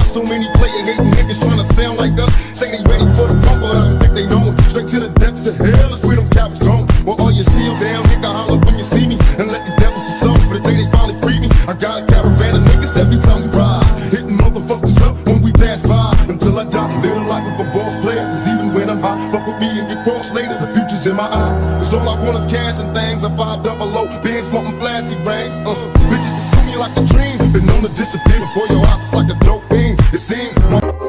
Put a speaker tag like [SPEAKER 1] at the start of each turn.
[SPEAKER 1] got so many player hating niggas trying to sound like us. Say they ready for the bump, but I don't think they know it. Straight to the depths of hell is where them cowards gone. Well, all you seal down, nigga, holler when you see me, and let these devils be soft for the day they finally free me. I got a caravan of niggas every time we ride, hitting motherfuckers up when we pass by. Until I die, live the life of a boss player. Cause even when I'm high, fuck with me and get crossed later. The future's in my eyes. Cause all I want is cash and things. I'm 5 double O, bands wanting flashy rings. Bitches pursue me like a dream. Been known to disappear before your eyes like a dope fiend. It seems.